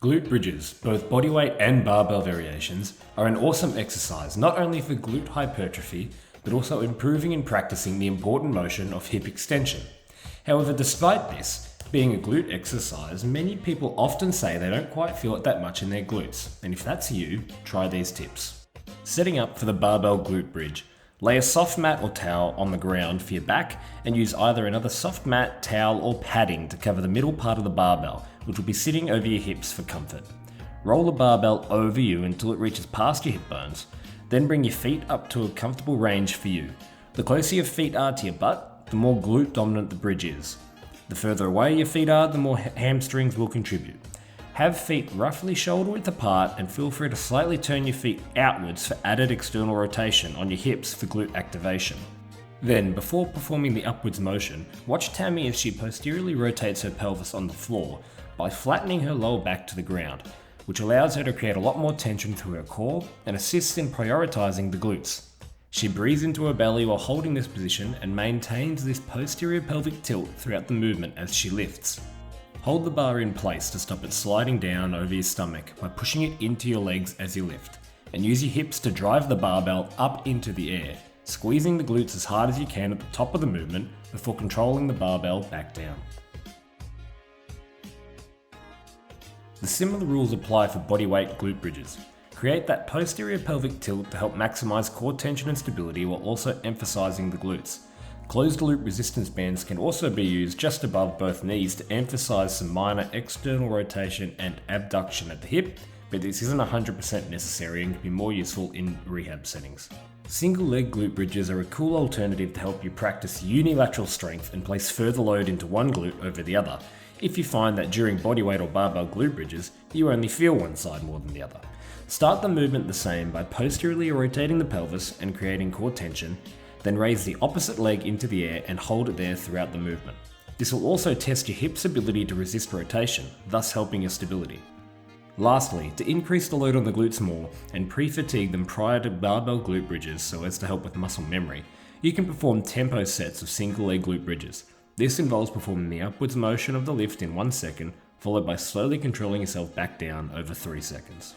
Glute bridges, both bodyweight and barbell variations, are an awesome exercise not only for glute hypertrophy, but also improving and practicing the important motion of hip extension. However, despite this being a glute exercise, many people often say they don't quite feel it that much in their glutes, and if that's you, try these tips. Setting up for the barbell glute bridge. Lay a soft mat or towel on the ground for your back and use either another soft mat, towel or padding to cover the middle part of the barbell, which will be sitting over your hips for comfort. Roll the barbell over you until it reaches past your hip bones, then bring your feet up to a comfortable range for you. The closer your feet are to your butt, the more glute dominant the bridge is. The further away your feet are, the more hamstrings will contribute. Have feet roughly shoulder width apart and feel free to slightly turn your feet outwards for added external rotation on your hips for glute activation. Then, before performing the upwards motion, watch Tammy as she posteriorly rotates her pelvis on the floor by flattening her lower back to the ground, which allows her to create a lot more tension through her core and assists in prioritizing the glutes. She breathes into her belly while holding this position and maintains this posterior pelvic tilt throughout the movement as she lifts. Hold the bar in place to stop it sliding down over your stomach by pushing it into your legs as you lift, and use your hips to drive the barbell up into the air, squeezing the glutes as hard as you can at the top of the movement before controlling the barbell back down. The similar rules apply for bodyweight glute bridges. Create that posterior pelvic tilt to help maximize core tension and stability while also emphasizing the glutes. Closed loop resistance bands can also be used just above both knees to emphasize some minor external rotation and abduction at the hip, but this isn't 100% necessary and can be more useful in rehab settings. Single leg glute bridges are a cool alternative to help you practice unilateral strength and place further load into one glute over the other, if you find that during bodyweight or barbell glute bridges, you only feel one side more than the other. Start the movement the same by posteriorly rotating the pelvis and creating core tension, then raise the opposite leg into the air and hold it there throughout the movement. This will also test your hip's ability to resist rotation, thus helping your stability. Lastly, to increase the load on the glutes more and pre-fatigue them prior to barbell glute bridges so as to help with muscle memory, you can perform tempo sets of single leg glute bridges. This involves performing the upwards motion of the lift in 1 second, followed by slowly controlling yourself back down over 3 seconds.